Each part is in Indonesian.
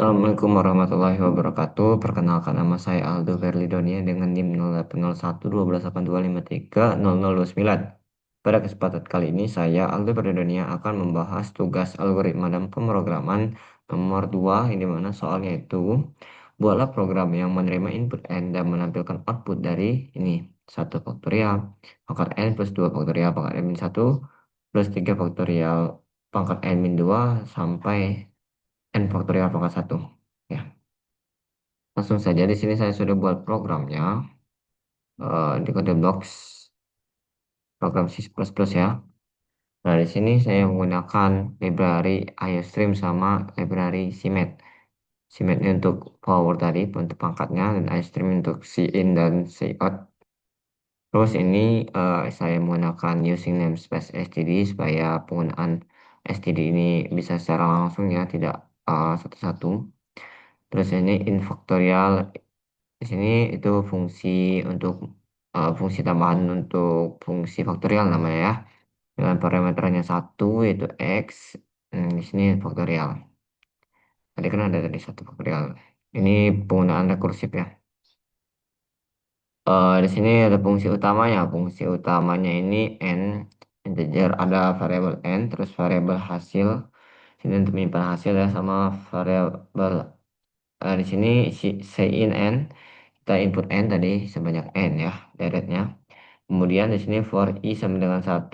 Assalamualaikum warahmatullahi wabarakatuh. Perkenalkan nama saya Aldo Verlidonia dengan NIM 08011282530029. Pada kesempatan kali ini saya Aldo Verlidonia akan membahas tugas algoritma dan pemrograman nomor 2 yang dimana soalnya itu buatlah program yang menerima input n dan menampilkan output dari ini 1 faktorial pangkat n plus 2 faktorial pangkat n min 1 plus 3 faktorial pangkat n min 2 sampai n faktorial pangkat 1. Ya, langsung saja di sini saya sudah buat programnya di kode blocks program C++ ya. Nah, di sini saya menggunakan library IOStream sama library CMake. CMake ini untuk power tadi, untuk pangkatnya, dan IOStream untuk Cin dan Cout. Terus ini saya menggunakan using namespace std supaya penggunaan std ini bisa secara langsung ya, tidak satu-satu. Terus ini in factorial. Di sini itu fungsi untuk fungsi tambahan untuk fungsi faktorial namanya ya. Dengan parameternya satu yaitu x. Di sini faktorial. Tadi kan ada tadi 1 faktorial. Ini penggunaan rekursif ya. Di sini ada fungsi utamanya. Fungsi utamanya ini n integer, ada variabel n terus variabel hasil. Sini untuk menyimpan hasil ya, sama variabel di sini sin n, kita input n tadi sebanyak n ya, deretnya. Kemudian di sini for i sama dengan 1,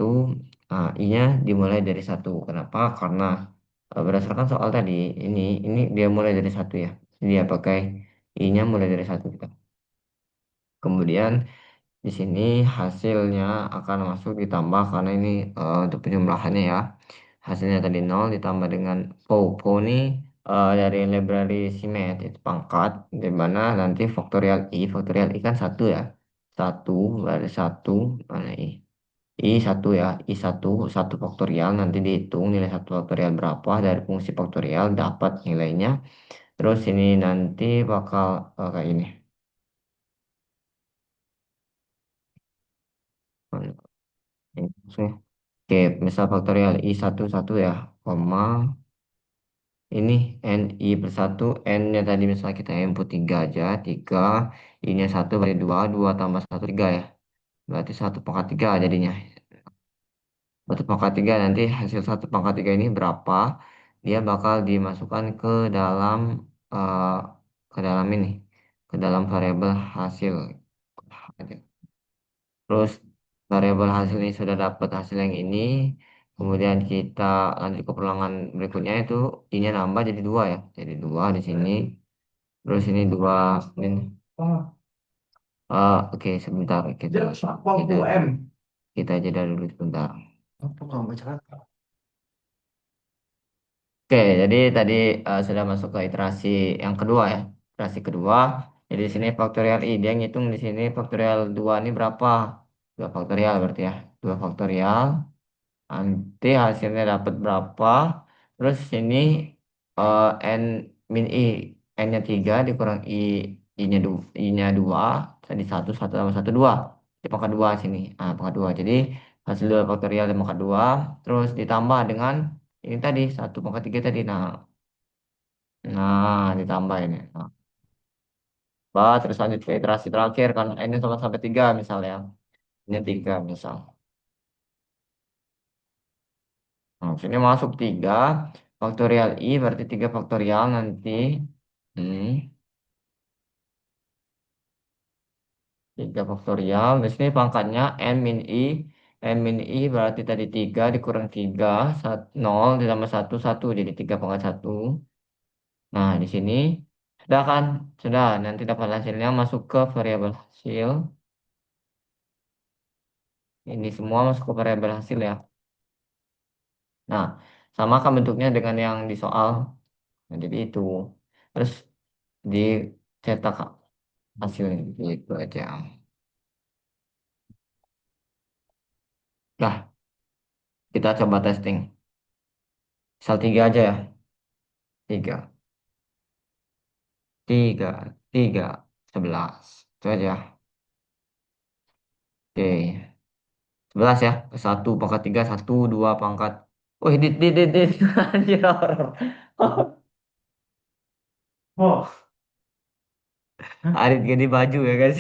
i-nya dimulai dari 1. Kenapa? Karena berdasarkan soal tadi, ini dia mulai dari 1 ya. Dia pakai i-nya mulai dari 1 kita. Kemudian di sini hasilnya akan masuk ditambah karena ini untuk penjumlahannya ya. Hasilnya tadi 0 ditambah dengan po ini dari library CMake itu pangkat, di mana nanti faktorial i kan 1 ya. 1 dari 1 mana i 1 ya, i 1 faktorial nanti dihitung nilai 1 faktorial berapa dari fungsi faktorial dapat nilainya. Terus ini nanti bakal kayak ini. Ini maksudnya. Oke, misal faktorial i 1 ya, koma, ini n i/1, n-nya tadi misalnya kita input 3 aja, 3, i-nya 1 berarti 2, 2 tambah 1, 3 ya. Berarti 1/3 jadinya. 1/3 nanti hasil 1/3 ini berapa, dia bakal dimasukkan eh, ke dalam ini, ke dalam variabel hasil. Terus variabel hasil ini sudah dapat hasil yang ini. Kemudian kita lanjut ke perulangan berikutnya itu i-nya nambah jadi 2 ya. Jadi 2 di sini. Terus ini 2 ini. Oke, sebentar kita jeda dulu sebentar. Oke, jadi tadi sudah masuk ke iterasi yang kedua ya. Iterasi kedua. Jadi di sini faktorial i, dia ngitung di sini faktorial 2 ini berapa? 2 faktorial berarti ya. 2 faktorial. Nanti hasilnya dapat berapa? Terus ini eh, n min i, n-nya 3 dikurang i-nya 2, tadi 1 tambah 1 2. Di pangkat 2 sini. Pangkat 2. Jadi hasil 2 faktorial dan pangkat 2 terus ditambah dengan ini tadi 1/3 tadi. Ditambah ini. Terus lanjut ke iterasi terakhir kan n sama sampai 3 misalnya. Ini 3 misal. Sini masuk 3 faktorial i berarti 3 faktorial nanti. Hmm, 3 faktorial. Di sini pangkatnya n min i. N min i berarti tadi 3 dikurang 3. 0 ditambah 1, 1. Jadi 3/1. Nah, di sini sudah kan? Sudah. Nanti dapat hasilnya masuk ke variabel hasil. Ini semua masuk ke variabel hasil ya. Nah, sama kan bentuknya dengan yang di soal. Nah, jadi itu. Terus dicetak hasilnya gitu aja. Nah, kita coba testing. Misal 3 aja ya. 3, 3, 3, 11. Itu aja. Oke. 11 ya. 1/3, 1, 2 pangkat. Wih, dit. Anjir, horor. Arit ganti baju ya guys.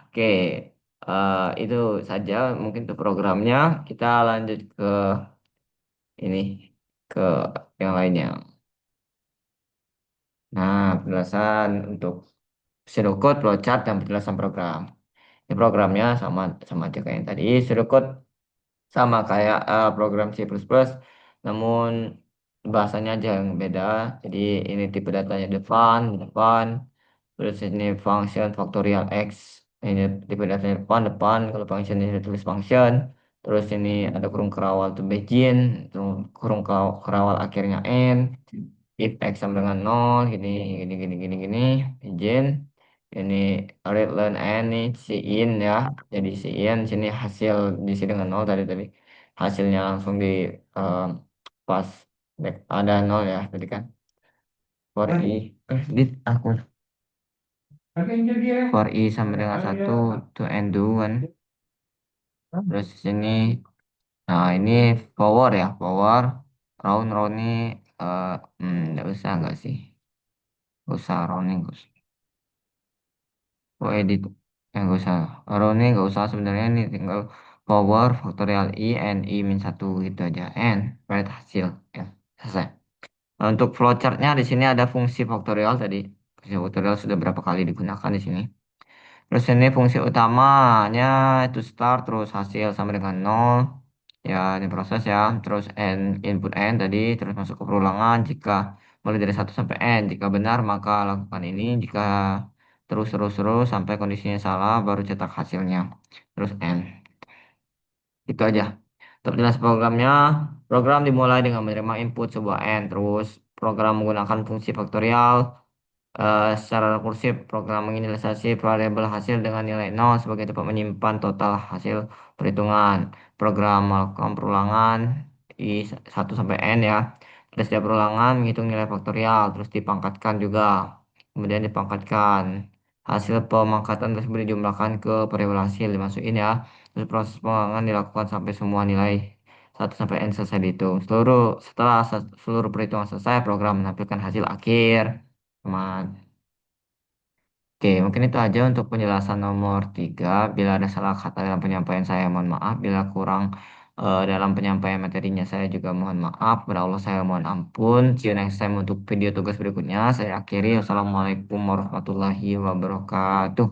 Oke, itu saja mungkin untuk programnya. Kita lanjut ke ini, ke yang lainnya. Nah, penjelasan untuk pseudocode, flowchart, dan penjelasan program. Ini programnya sama sama aja kayak yang tadi. Pseudocode sama kayak program C++, namun bahasanya aja yang beda. Jadi ini tipe datanya depan, terus ini function factorial X, ini tipe datanya depan, kalau function ini tulis function, terus ini ada kurung kerawal to begin, terus kurung kerawal akhirnya n, if X sama dengan nol, gini, begin, ini read learn n, nih, in ya, jadi in, sini hasil diisi dengan nol tadi, hasilnya langsung di eh, pas back ada nol ya tadi kan, for i, dit aku for i sama dengan satu to end do kan, terus di sini, nah ini power ya, power round ini nggak usah nggak sih, nggak usah round ini nggak usah, oh edit nggak usah, round ini nggak usah sebenarnya, ini tinggal power factorial i n i min satu gitu aja, n right hasil ya, selesai. Nah, untuk flowchartnya di sini ada fungsi faktorial tadi. Fungsi faktorial sudah berapa kali digunakan di sini. Terus ini fungsi utamanya itu start terus hasil sama dengan nol. Ya, ini proses ya. Terus n input n tadi terus masuk ke perulangan jika mulai dari satu sampai n. Jika benar maka lakukan ini. Jika terus sampai kondisinya salah baru cetak hasilnya. Terus n. Itu aja. Untuk jelas programnya, program dimulai dengan menerima input sebuah n. Terus program menggunakan fungsi faktorial. Secara rekursif, program menginisialisasi variabel hasil dengan nilai nol sebagai tempat menyimpan total hasil perhitungan. Program melakukan perulangan i satu sampai n ya. Pada setiap perulangan menghitung nilai faktorial, terus dipangkatkan juga. Kemudian dipangkatkan. Hasil pemangkatan tersebut dijumlahkan ke variabel hasil dimasukin ya. Terus proses pengulangan dilakukan sampai semua nilai satu sampai n selesai dihitung. Setelah seluruh perhitungan selesai, program menampilkan hasil akhir. Teman. Oke, mungkin itu aja untuk penjelasan nomor 3. Bila ada salah kata dalam penyampaian saya, mohon maaf. Bila kurang dalam penyampaian materinya, saya juga mohon maaf. Pada Allah saya mohon ampun. See you next time untuk video tugas berikutnya. Saya akhiri. Wassalamualaikum warahmatullahi wabarakatuh.